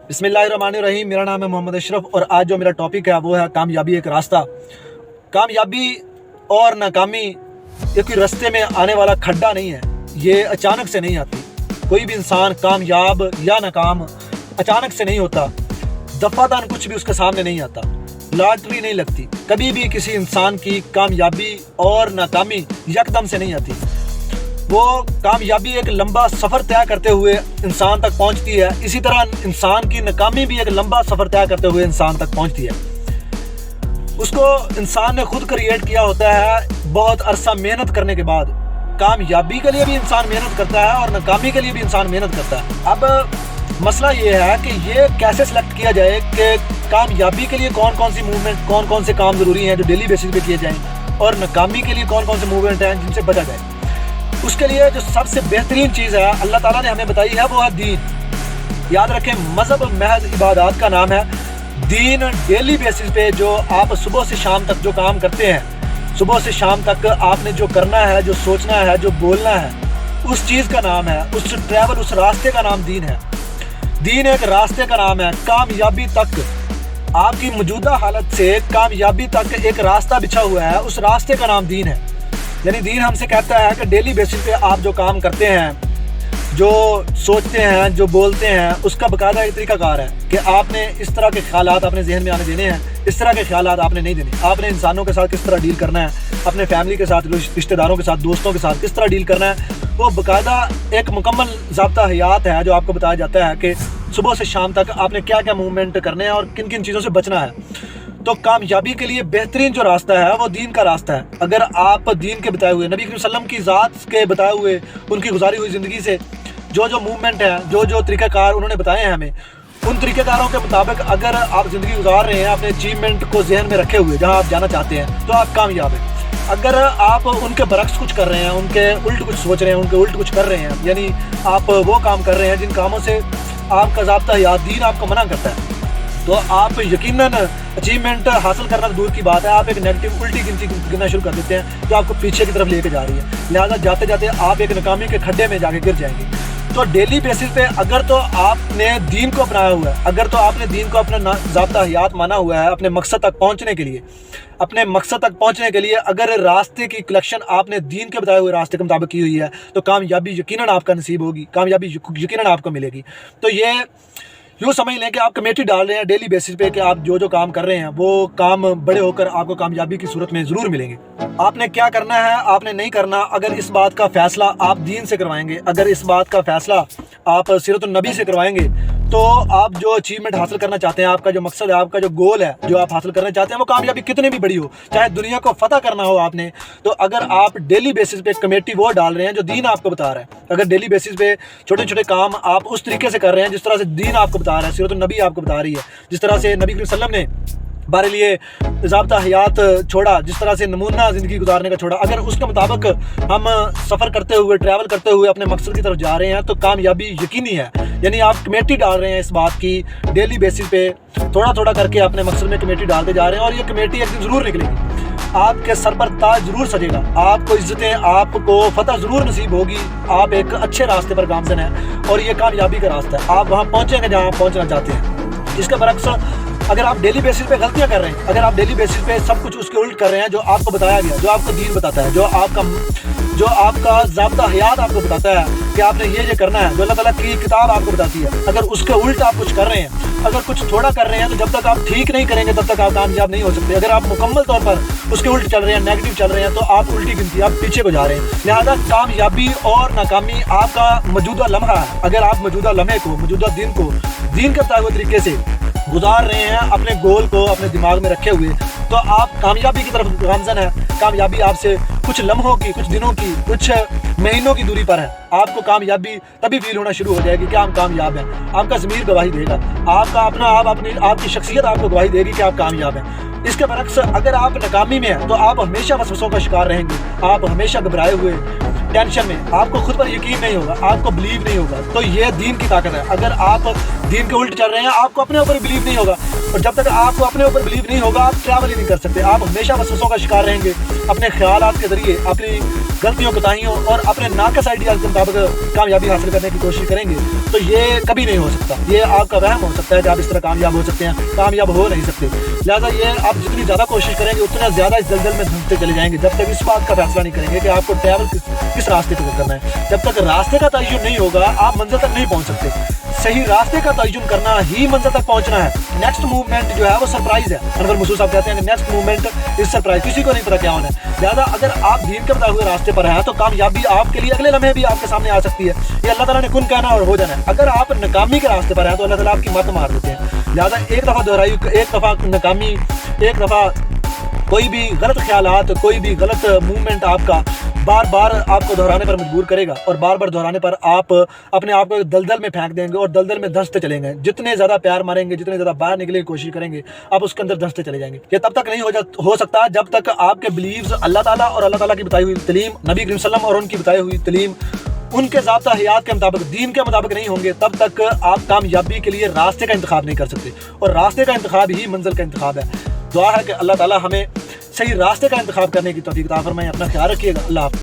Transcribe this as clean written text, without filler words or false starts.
बिस्मिल्लाहिर्रहमानिर्रहीम। मेरा नाम है मोहम्मद अशरफ और आज जो मेरा टॉपिक है वो है कामयाबी एक रास्ता। कामयाबी और नाकामी ये कोई रास्ते में आने वाला खड्डा नहीं है, ये अचानक से नहीं आती। कोई भी इंसान कामयाब या नाकाम अचानक से नहीं होता। दफ़ादान कुछ भी उसके सामने नहीं आता, लॉटरी नहीं लगती। कभी भी किसी इंसान की कामयाबी और नाकामी यकदम से नहीं आती। वो कामयाबी एक लंबा सफ़र तय करते हुए इंसान तक पहुंचती है, इसी तरह इंसान की नाकामी भी एक लंबा सफ़र तय करते हुए इंसान तक पहुंचती है। उसको इंसान ने खुद क्रिएट किया होता है बहुत अरसा मेहनत करने के बाद। कामयाबी के लिए भी इंसान मेहनत करता है और नाकामी के लिए भी इंसान मेहनत करता है। अब मसला ये है कि ये कैसे सिलेक्ट किया जाए कि कामयाबी के लिए कौन कौन सी मूवमेंट, कौन कौन से काम ज़रूरी हैं जो डेली बेसिस पे किए जाएँ, और नाकामी के लिए कौन कौन से मूवमेंट हैं जिनसे बचा जाए। उसके लिए जो सबसे बेहतरीन चीज़ है अल्लाह ताला ने हमें बताई है वो है दीन। याद रखें, मज़हब महज इबादत का नाम है। दीन डेली बेसिस पे जो आप सुबह से शाम तक जो काम करते हैं, सुबह से शाम तक आपने जो करना है, जो सोचना है, जो बोलना है, उस चीज़ का नाम है, उस ट्रैवल, उस रास्ते का नाम दीन है। दीन एक रास्ते का नाम है। कामयाबी तक, आपकी मौजूदा हालत से कामयाबी तक एक रास्ता बिछा हुआ है, उस रास्ते का नाम दीन है। यानी दीन हमसे कहता है कि डेली बेसिस पे आप जो काम करते हैं, जो सोचते हैं, जो बोलते हैं, उसका बाकायदा एक तरीकाकार है कि आपने इस तरह के ख्यालात अपने जहन में आने देने हैं, इस तरह के ख्यालात आपने नहीं देने। आपने इंसानों के साथ किस तरह डील करना है, अपने फैमिली के साथ, रिश्तेदारों के साथ, दोस्तों के साथ किस तरह डील करना है, वो बाकायदा एक मुकम्मल ज़ाब्ता हयात है जो आपको बताया जाता है कि सुबह से शाम तक आपने क्या क्या मूवमेंट करने हैं और किन किन चीज़ों से बचना है। तो कामयाबी के लिए बेहतरीन जो रास्ता है वो दीन का रास्ता है। अगर आप दीन के बताए हुए, नबी करीम सल्लल्लाहु अलैहि वसल्लम की ज़ात के बताए हुए, उनकी गुजारी हुई ज़िंदगी से जो जो मूवमेंट है, जो जो तरीक़ाकार उन्होंने बताए हैं हमें, उन तरीक़ेकारों के मुताबिक अगर आप ज़िंदगी गुजार रहे हैं अपने अचीवमेंट को जहन में रखे हुए, जहाँ आप जाना चाहते हैं, तो आप कामयाब हैं। अगर आप उनके बरक्स कुछ कर रहे हैं, उनके उल्ट कुछ सोच रहे हैं, उनके उल्ट कुछ कर रहे हैं, यानी आप वो काम कर रहे हैं जिन कामों से आपका ज़ाब्ता या दीन आपको मना करता है, तो आप यकीनन अचीवमेंट हासिल करना दूर की बात है, आप एक नेगेटिव उल्टी गिनती गिनना शुरू कर देते हैं जो आपको पीछे की तरफ लेके जा रही है। लिहाजा जाते जाते आप एक नाकामी के खड्डे में जाके गिर जाएंगे। तो डेली बेसिस पे अगर तो आपने दीन को अपनाया हुआ है, अगर तो आपने दीन को अपना ज़ाब्ता हयात माना हुआ है अपने मकसद तक पहुँचने के लिए, अपने मकसद तक पहुँचने के लिए अगर रास्ते की कलेक्शन आपने दीन के बताए हुए रास्ते के मुताबिक की हुई है, तो कामयाबी यकीनन आपका नसीब होगी, कामयाबी यकीनन आपको मिलेगी। तो ये यूँ समझ लें कि आप कमेटी डाल रहे हैं डेली बेसिस पे कि आप जो जो काम कर रहे हैं वो काम बड़े होकर आपको कामयाबी की सूरत में ज़रूर मिलेंगे। आपने क्या करना है, आपने नहीं करना, अगर इस बात का फ़ैसला आप दीन से करवाएंगे, अगर इस बात का फ़ैसला आप सीरतुन नबी से करवाएंगे, तो आप जो अचीवमेंट हासिल करना चाहते हैं, आपका जो मकसद है, आपका जो गोल है, जो आप हासिल करना चाहते हैं, वो कामयाबी कितनी भी बड़ी हो, चाहे दुनिया को फतह करना हो आपने, तो अगर आप डेली बेसिस पे कमेटी वो डाल रहे हैं जो दीन आपको बता रहा है, अगर डेली बेसिस पे छोटे छोटे काम आप उस तरीके से कर रहे हैं जिस तरह से दीन आपको बता रहा है, सीरतुन नबी आपको बता रही है, जिस तरह से नबी करीम सल्लल्लाहु अलैहि वसल्लम ने हमारे लिए ज़ाब्ता हयात छोड़ा, जिस तरह से नमूना ज़िंदगी गुजारने का छोड़ा, अगर उसके मुताबिक हम सफ़र करते हुए, ट्रैवल करते हुए अपने मकसद की तरफ जा रहे हैं, तो कामयाबी यकीनी है। यानी आप कमेटी डाल रहे हैं इस बात की, डेली बेसिस पे थोड़ा थोड़ा करके अपने मकसद में कमेटी डालते जा रहे हैं, और ये कमेटी एक दिन ज़रूर निकलेगी, आपके सर पर ताज ज़रूर सजेगा, आपको इज़्ज़तें, आपको फतह ज़रूर नसीब होगी। आप एक अच्छे रास्ते पर गामज़न हैं और ये कामयाबी का रास्ता है। आप वहाँ पहुँचेंगे जहाँ आप पहुँचना चाहते हैं। इसके बरक्स अगर आप डेली बेसिस पे गलतियां कर रहे हैं, अगर आप डेली बेसिस पे सब कुछ उसके उल्ट कर रहे हैं जो आपको बताया गया, जो आपको दीन बताता है, जो आपका ज़ाब्ता हयात आपको बताता है कि आपने ये करना है, जो अल्लाह ताला की किताब आपको बताती है, अगर उसके उल्ट आप कुछ कर रहे हैं, अगर कुछ थोड़ा कर रहे हैं, तो जब तक आप ठीक नहीं करेंगे तब तक आप कामयाब नहीं हो सकते। अगर आप मुकम्मल तौर पर उसके उल्ट चल रहे हैं, नेगेटिव चल रहे हैं, तो आप उल्टी गिनती, आप पीछे को जा रहे हैं। लिहाजा कामयाबी और नाकामी आपका मौजूदा लम्हा है। अगर आप मौजूदा लम्हे को, मौजूदा दिन को दीन के बताए हुए तरीके से गुजार रहे हैं, अपने गोल को अपने दिमाग में रखे हुए, तो आप कामयाबी की तरफ गामज़न है। कामयाबी आपसे कुछ लम्हों की, कुछ दिनों की, कुछ महीनों की दूरी पर है। आपको कामयाबी तभी फील होना शुरू हो जाएगी कि हम कामयाब हैं। आपका ज़मीर गवाही देगा, आपका अपना आप, अपनी आपकी शख्सियत आपको गवाही देगी कि आप कामयाब हैं। इसके बरक्स अगर आप नाकामी में हैं तो आप हमेशा वसवसों का शिकार रहेंगे, आप हमेशा घबराए हुए, टेंशन में, आपको खुद पर यकीन नहीं होगा, आपको बिलीव नहीं होगा। तो ये दीन की ताकत है। अगर आप दीन के उल्ट चल रहे हैं, आपको अपने ऊपर बिलीव नहीं होगा, اور جب تک آپ کو اپنے اوپر بلیو نہیں ہوگا آپ ٹریول ہی نہیں کر سکتے. آپ ہمیشہ وسوسوں کا شکار رہیں گے, اپنے خیالات کے ذریعے اپنی غلطیوں کوتاہیوں اور اپنے ناقص آئیڈیاز کے مطابق کامیابی حاصل کرنے کی کوشش کریں گے. تو یہ کبھی نہیں ہو سکتا. یہ آپ کا وہم ہو سکتا ہے کہ آپ اس طرح کامیاب ہو سکتے ہیں, کامیاب ہو نہیں سکتے. لہٰذا یہ آپ جتنی زیادہ کوشش کریں گے اتنا زیادہ اس دلدل میں دھنستے چلے جائیں گے, جب تک اس بات کا فیصلہ نہیں کریں گے کہ آپ کو ٹریول کس راستے پہ کرنا ہے. جب تک راستے کا تعین نہیں ہوگا آپ منزل تک نہیں پہنچ سکتے. صحیح راستے کا تعین کرنا ہی منزل تک پہنچنا ہے. نیکسٹ موومنٹ جو ہے وہ سرپرائز ہے. انور مسعود صاحب کہتے ہیں کہ نیکسٹ موومنٹ از سرپرائز, کسی کو نہیں پتا کیا ہونا ہے. لہٰذا اگر آپ دین کے بتائے ہوئے راستے پر ہیں تو کامیابی آپ کے لیے اگلے لمحے بھی آپ کے سامنے آ سکتی ہے. یہ اللہ تعالیٰ نے کن کہنا اور ہو جانا ہے. اگر آپ ناکامی کے راستے پر ہیں تو اللہ تعالیٰ آپ کی مت مار دیتے ہیں. لہٰذا ایک دفعہ دہرائی, ایک دفعہ ناکامی, ایک دفعہ کوئی بھی غلط خیالات, کوئی بھی غلط موومنٹ آپ کا بار بار آپ کو دہرانے پر مجبور کرے گا, اور بار بار دہرانے پر آپ اپنے آپ کو دلدل میں pھینک دیں گے اور دلدل میں دھنستے چلیں گے. جتنے زیادہ پیار ماریں گے, جتنے زیادہ باہر نکلنے کی کوشش کریں گے, آپ اس کے اندر دھنستے چلے جائیں گے. یہ تب تک نہیں ہو سکتا جب تک آپ کے بلیوز اللہ تعالیٰ اور اللہ تعالیٰ کی بتائی ہوئی تعلیم, نبی کریم صلی اللہ علیہ وسلم اور ان کی بتائی ہوئی تعلیم ان کے ضابطہ حیات کے مطابق, دین کے مطابق نہیں ہوں گے. تب تک آپ کامیابی کے لیے راستے کا انتخاب نہیں کر سکتے, اور راستے کا انتخاب ہی منزل کا انتخاب ہے. دعا ہے کہ اللہ تعالیٰ ہمیں صحیح راستے کا انتخاب کرنے کی توفیق عطا فرمائے. اپنا خیال رکھیے گا. اللہ حافظ.